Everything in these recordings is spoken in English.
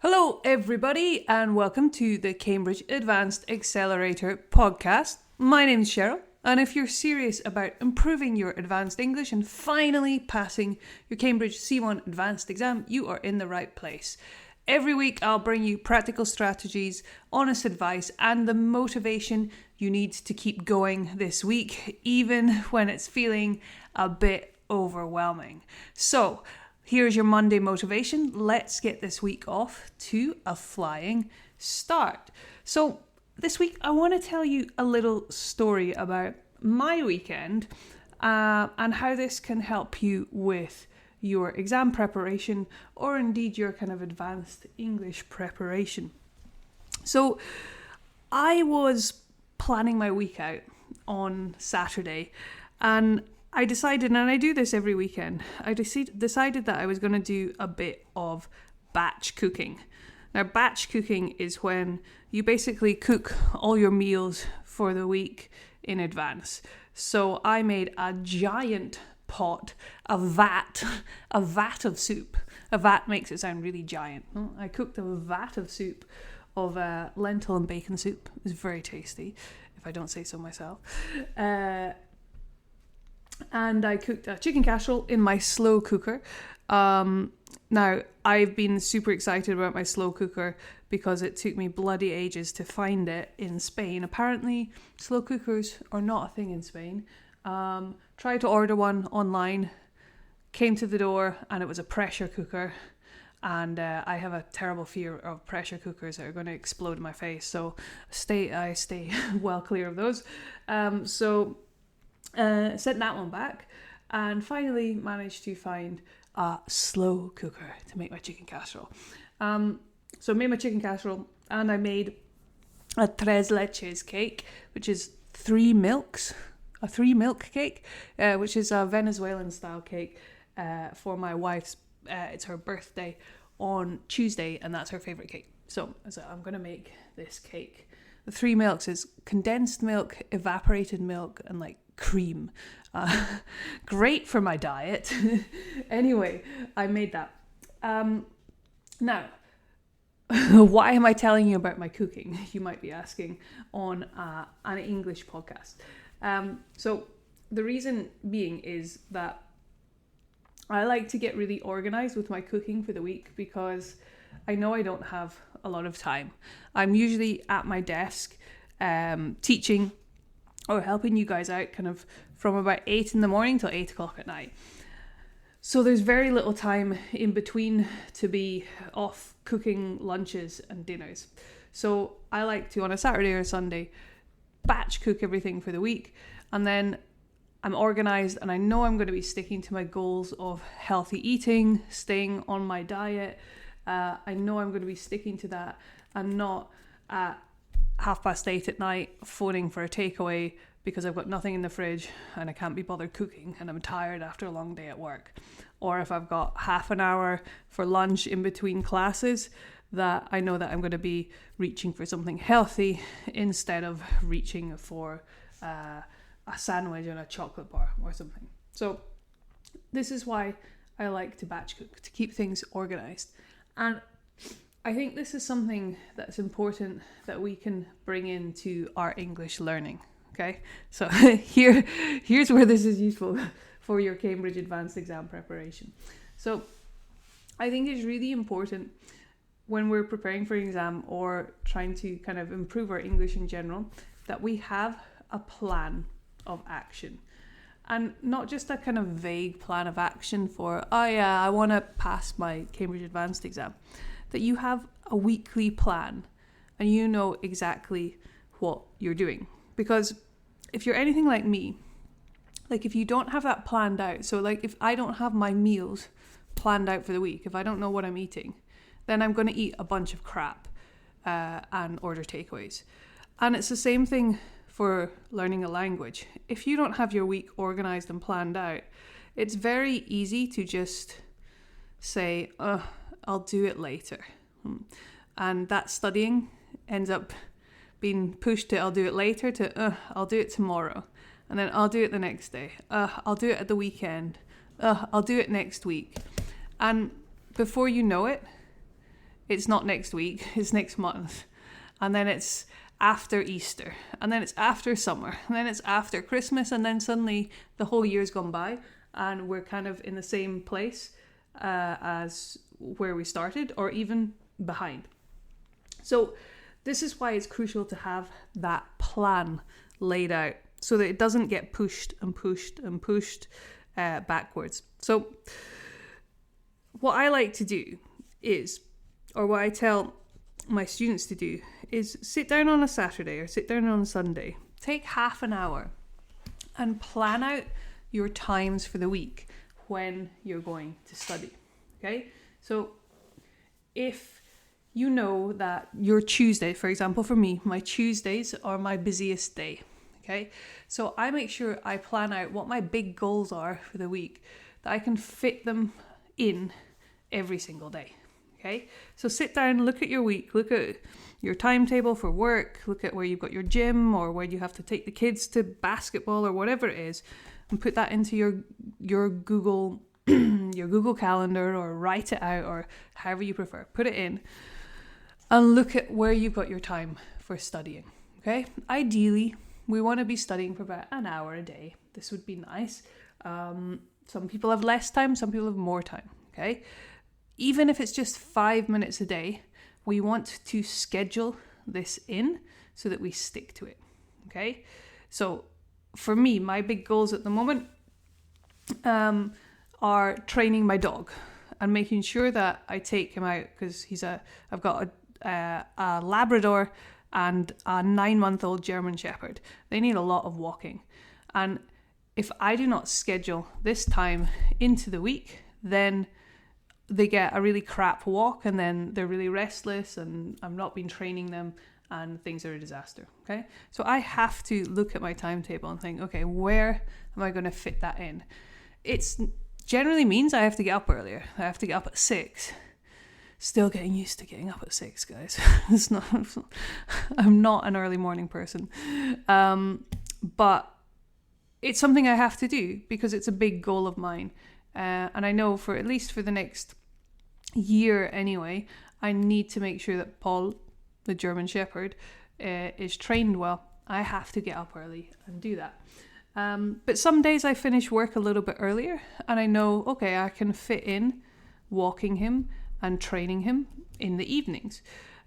Hello, everybody, and welcome to the Cambridge Advanced Accelerator podcast. My name's Cheryl, and if you're serious about improving your advanced English and finally passing your Cambridge C1 Advanced exam, you are in the right place. Every week, I'll bring you practical strategies, honest advice, and the motivation you need to keep going this week, even when it's feeling a bit overwhelming. So, here's your Monday motivation. Let's get this week off to a flying start. So this week, I want to tell you a little story about my weekend and how this can help you with your exam preparation or indeed your kind of advanced English preparation. So I was planning my week out on Saturday, and I decided, and I do this every weekend, I decided that I was going to do a bit of batch cooking. Now, batch cooking is when you basically cook all your meals for the week in advance. So I made a giant pot, a vat of soup. A vat makes it sound really giant. I cooked a vat of soup of lentil and bacon soup. It was very tasty, if I don't say so myself. And I cooked a chicken casserole in my slow cooker. Now, I've been super excited about my slow cooker because it took me bloody ages to find it in Spain. Apparently, slow cookers are not a thing in Spain. Tried to order one online, came to the door, and it was a pressure cooker. And I have a terrible fear of pressure cookers that are going to explode in my face. So I stay well clear of those. Sent that one back and finally managed to find a slow cooker to make my chicken casserole. So I made my chicken casserole and I made a tres leches cake, which is a 3 milk cake, which is a Venezuelan style cake for my wife's. It's her birthday on Tuesday and that's her favourite cake. So I'm going to make this cake. The 3 milks is condensed milk, evaporated milk, and like cream. Great for my diet. Anyway, I made that. Now, why am I telling you about my cooking? You might be asking on an English podcast. So the reason being is that I like to get really organized with my cooking for the week because I know I don't have a lot of time. I'm usually at my desk teaching or helping you guys out kind of from about 8 in the morning till 8 o'clock at night. So there's very little time in between to be off cooking lunches and dinners. So I like to, on a Saturday or a Sunday, batch cook everything for the week. And then I'm organized and I know I'm going to be sticking to my goals of healthy eating, staying on my diet. I know I'm going to be sticking to that and not at 8:30 at night phoning for a takeaway because I've got nothing in the fridge and I can't be bothered cooking and I'm tired after a long day at work. Or if I've got half an hour for lunch in between classes, that I know that I'm going to be reaching for something healthy instead of reaching for a sandwich and a chocolate bar or something. So this is why I like to batch cook, to keep things organized. And I think this is something that's important that we can bring into our English learning, okay? So here's where this is useful for your Cambridge Advanced exam preparation. So I think it's really important when we're preparing for an exam or trying to kind of improve our English in general, that we have a plan of action. And not just a kind of vague plan of action for, oh yeah, I want to pass my Cambridge Advanced exam. That you have a weekly plan and you know exactly what you're doing. Because if you're anything like me, like if you don't have that planned out, so like if I don't have my meals planned out for the week, if I don't know what I'm eating, then I'm going to eat a bunch of crap and order takeaways. And it's the same thing for learning a language. If you don't have your week organized and planned out, it's very easy to just say, I'll do it later. And that studying ends up being pushed to I'll do it later to I'll do it tomorrow. And then I'll do it the next day. I'll do it at the weekend. I'll do it next week. And before you know it, it's not next week, it's next month. And then it's after Easter, and then it's after summer, and then it's after Christmas, and then suddenly the whole year's gone by and we're kind of in the same place as where we started, or even behind. So this is why it's crucial to have that plan laid out so that it doesn't get pushed and pushed and pushed backwards. So what I like to do is, or what I tell my students to do, is sit down on a Saturday or sit down on a Sunday, take half an hour and plan out your times for the week when you're going to study. Okay? So if you know that your Tuesday, for example, for me, my Tuesdays are my busiest day. Okay? So I make sure I plan out what my big goals are for the week, that I can fit them in every single day. Okay? So sit down, look at your week, look at your timetable for work, look at where you've got your gym or where you have to take the kids to basketball or whatever it is, and put that into your Google your Google Calendar, or write it out, or however you prefer. Put it in and look at where you've got your time for studying. Okay? Ideally, we want to be studying for about an hour a day. This would be nice. Some people have less time, some people have more time. Okay? Even if it's just 5 minutes a day, we want to schedule this in so that we stick to it. Okay? So for me, my big goals at the moment are training my dog and making sure that I take him out, because I've got a Labrador and a 9-month-old German Shepherd. They need a lot of walking. And if I do not schedule this time into the week, then they get a really crap walk, and then they're really restless, and I've not been training them, and things are a disaster. Okay? So I have to look at my timetable and think, okay, where am I going to fit that in? It's generally means I have to get up earlier. I have to get up at 6. Still getting used to getting up at 6, guys. I'm not an early morning person. But it's something I have to do because it's a big goal of mine. And I know for at least for the next year anyway, I need to make sure that Paul, the German Shepherd, is trained well. I have to get up early and do that. But some days I finish work a little bit earlier, and I know, okay, I can fit in walking him and training him in the evenings.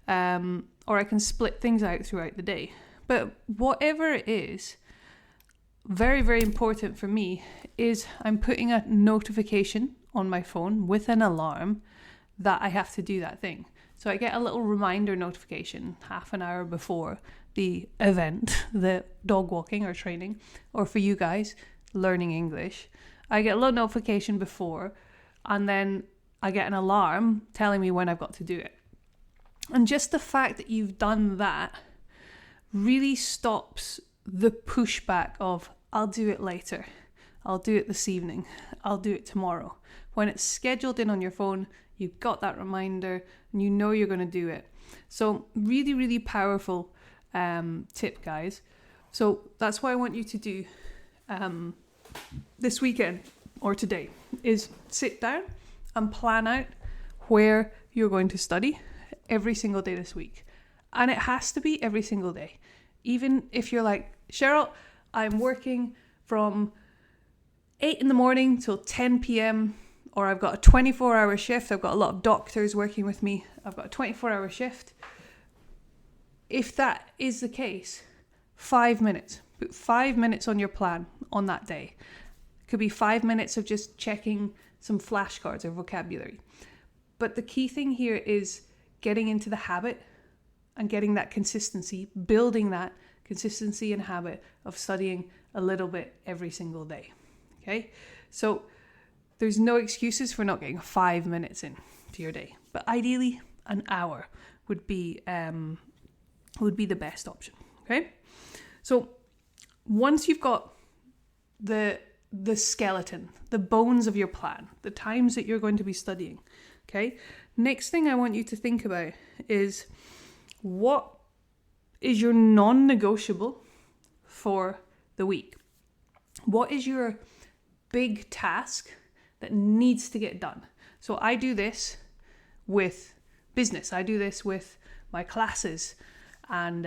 Or I can split things out throughout the day. But whatever it is, very, very important for me is I'm putting a notification on my phone with an alarm that I have to do that thing. So I get a little reminder notification half an hour before the event, the dog walking or training, or for you guys, learning English. I get a little notification before, and then I get an alarm telling me when I've got to do it. And just the fact that you've done that really stops the pushback of, I'll do it later, I'll do it this evening, I'll do it tomorrow. When it's scheduled in on your phone, you've got that reminder and you know you're going to do it. So really, really powerful tip, guys. So that's what I want you to do this weekend or today, is sit down and plan out where you're going to study every single day this week. And it has to be every single day. Even if you're like, Cheryl, I'm working from 8 in the morning till 10 p.m. or I've got a 24-hour shift. I've got a lot of doctors working with me. I've got a 24-hour shift. If that is the case, 5 minutes. Put 5 minutes on your plan on that day. It could be 5 minutes of just checking some flashcards or vocabulary. But the key thing here is getting into the habit and getting that consistency, building that consistency and habit of studying a little bit every single day. Okay? So there's no excuses for not getting 5 minutes in to your day. But ideally, an hour would be the best option. Okay? So once you've got the skeleton, the bones of your plan, the times that you're going to be studying, okay? Next thing I want you to think about is, what is your non-negotiable for the week? What is your big task that needs to get done? So I do this with business. I do this with my classes. And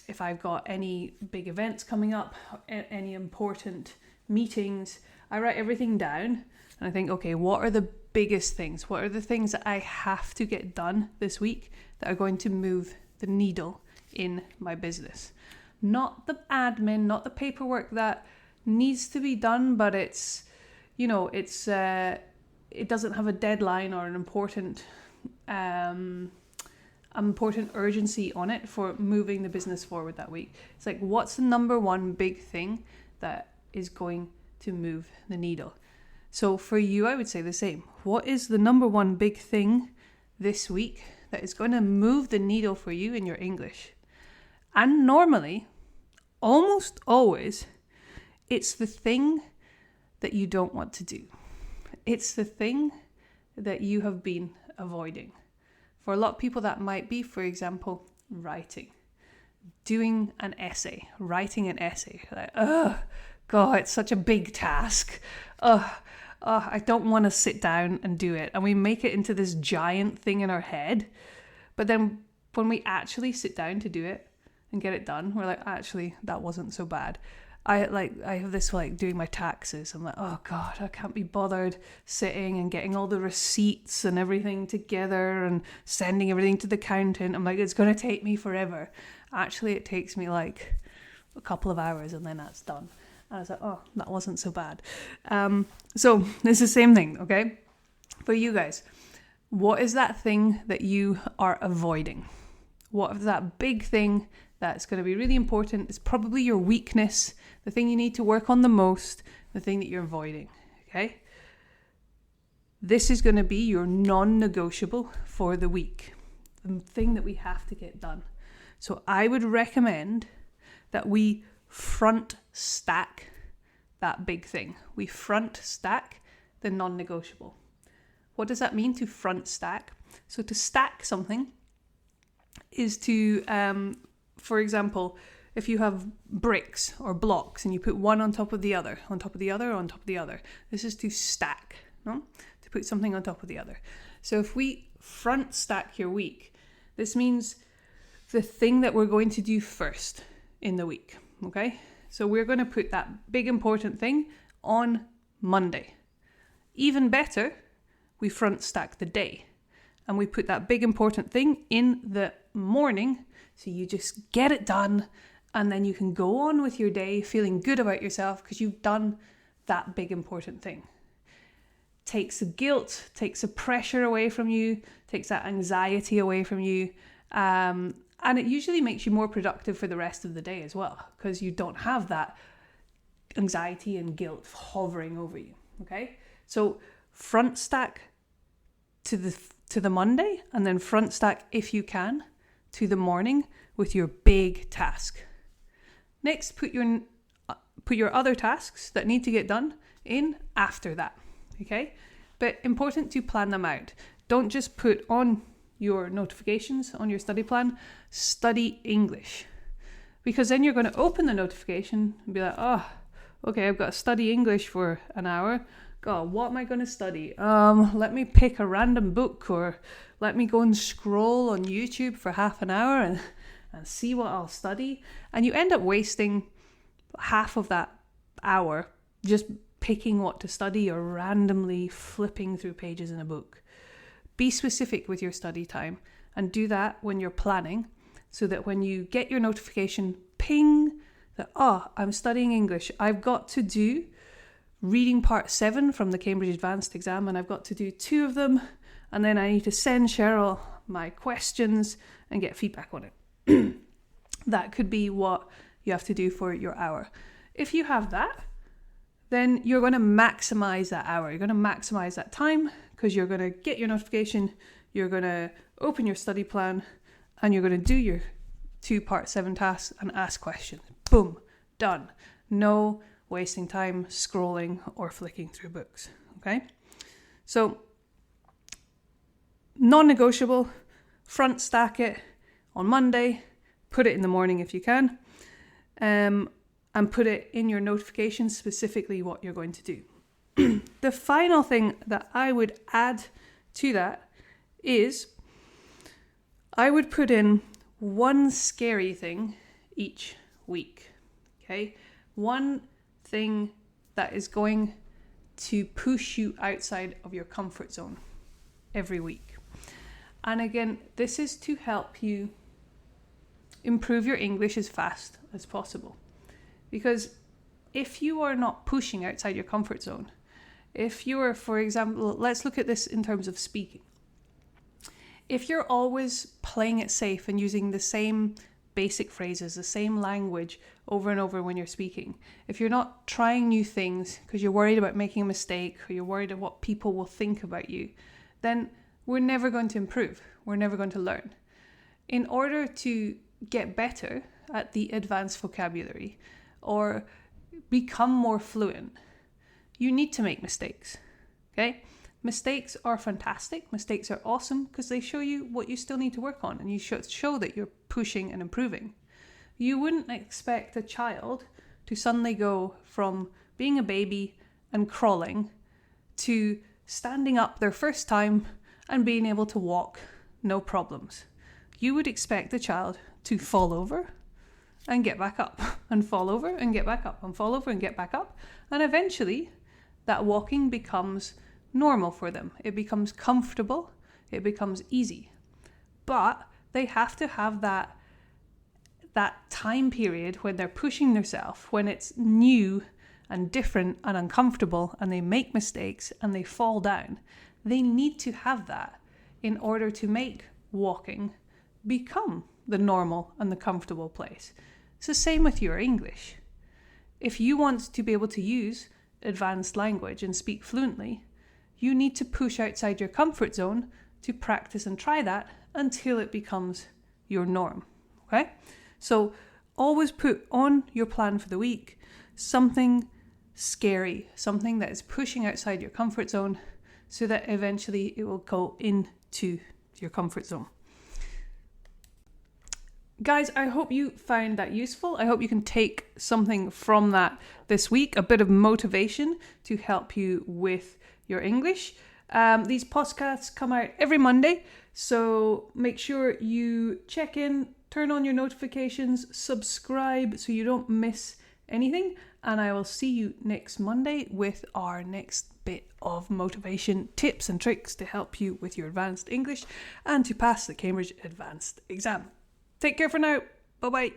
if I've got any big events coming up, any important meetings, I write everything down. And I think, okay, what are the biggest things? What are the things that I have to get done this week that are going to move the needle in my business? Not the admin, not the paperwork that needs to be done, but it's, it doesn't have a deadline or an important urgency on it for moving the business forward that week. It's like, what's the number one big thing that is going to move the needle? So for you, I would say the same. What is the number one big thing this week that is going to move the needle for you in your English? And normally, almost always, it's the thing that you don't want to do. It's the thing that you have been avoiding. For a lot of people, that might be, for example, writing. Doing an essay, writing an essay. Like, God, it's such a big task. I don't want to sit down and do it. And we make it into this giant thing in our head. But then when we actually sit down to do it and get it done, we're like, actually, that wasn't so bad. I have this doing my taxes. I'm like, oh God, I can't be bothered sitting and getting all the receipts and everything together and sending everything to the accountant. I'm like, it's going to take me forever. Actually, it takes me like a couple of hours and then that's done. And I was like, oh, that wasn't so bad. So it's the same thing, okay? For you guys, what is that thing that you are avoiding? What is that big thing that's going to be really important? It's probably your weakness, the thing you need to work on the most, the thing that you're avoiding, okay? This is going to be your non-negotiable for the week, the thing that we have to get done. So I would recommend that we front stack that big thing. We front stack the non-negotiable. What does that mean, to front stack? So to stack something is to, for example, if you have bricks or blocks and you put one on top of the other, on top of the other, on top of the other. This is to stack, no? To put something on top of the other. So if we front stack your week, this means the thing that we're going to do first in the week, okay? So we're going to put that big important thing on Monday. Even better, we front stack the day and we put that big important thing in the morning, so you just get it done and then you can go on with your day feeling good about yourself because you've done that big important thing. Takes the guilt, takes the pressure away from you, takes that anxiety away from you, and it usually makes you more productive for the rest of the day as well, because you don't have that anxiety and guilt hovering over you, okay? So front stack to the Monday, and then front stack, if you can, to the morning with your big task. Next, put your other tasks that need to get done in after that, okay? But important to plan them out. Don't just put on your notifications on your study plan, study English. Because then you're going to open the notification and be like, oh, okay, I've got to study English for an hour. God, what am I going to study? Let me pick a random book, or let me go and scroll on YouTube for half an hour and see what I'll study. And you end up wasting half of that hour just picking what to study or randomly flipping through pages in a book. Be specific with your study time and do that when you're planning, so that when you get your notification ping that, oh, I'm studying English, I've got to do reading part 7 from the Cambridge Advanced exam, and I've got to do 2 of them, and then I need to send Cheryl my questions and get feedback on it. That could be what you have to do for your hour. If you have that, then you're going to maximize that hour. You're going to maximize that time, because you're going to get your notification, you're going to open your study plan, and you're going to do your 2 part 7 tasks and ask questions. Boom, done. No wasting time scrolling or flicking through books, okay? So, non-negotiable, front stack it on Monday, put it in the morning if you can, and put it in your notifications specifically what you're going to do. The final thing that I would add to that is I would put in one scary thing each week, okay? One thing that is going to push you outside of your comfort zone every week. And again, this is to help you improve your English as fast as possible. Because if you are not pushing outside your comfort zone, if you are, for example, let's look at this in terms of speaking. If you're always playing it safe and using the same basic phrases, the same language over and over when you're speaking, if you're not trying new things because you're worried about making a mistake or you're worried about what people will think about you, then we're never going to improve. We're never going to learn. In order to get better at the advanced vocabulary or become more fluent, you need to make mistakes, okay? Mistakes are fantastic. Mistakes are awesome because they show you what you still need to work on and you show that you're pushing and improving. You wouldn't expect a child to suddenly go from being a baby and crawling to standing up their first time and being able to walk, no problems. You would expect the child to fall over and get back up and fall over and get back up and fall over and get back up. And eventually that walking becomes normal for them. It becomes comfortable. It becomes easy. But they have to have that time period when they're pushing themselves, when it's new and different and uncomfortable and they make mistakes and they fall down. They need to have that in order to make walking become the normal and the comfortable place. It's the same with your English. If you want to be able to use advanced language and speak fluently, you need to push outside your comfort zone to practice and try that until it becomes your norm, okay? So always put on your plan for the week something scary, something that is pushing outside your comfort zone so that eventually it will go into your comfort zone. Guys, I hope you found that useful. I hope you can take something from that this week, a bit of motivation to help you with your English. These podcasts come out every Monday, so make sure you check in, turn on your notifications, subscribe so you don't miss anything, and I will see you next Monday with our next bit of motivation, tips and tricks to help you with your advanced English and to pass the Cambridge Advanced exam. Take care for now. Bye-bye.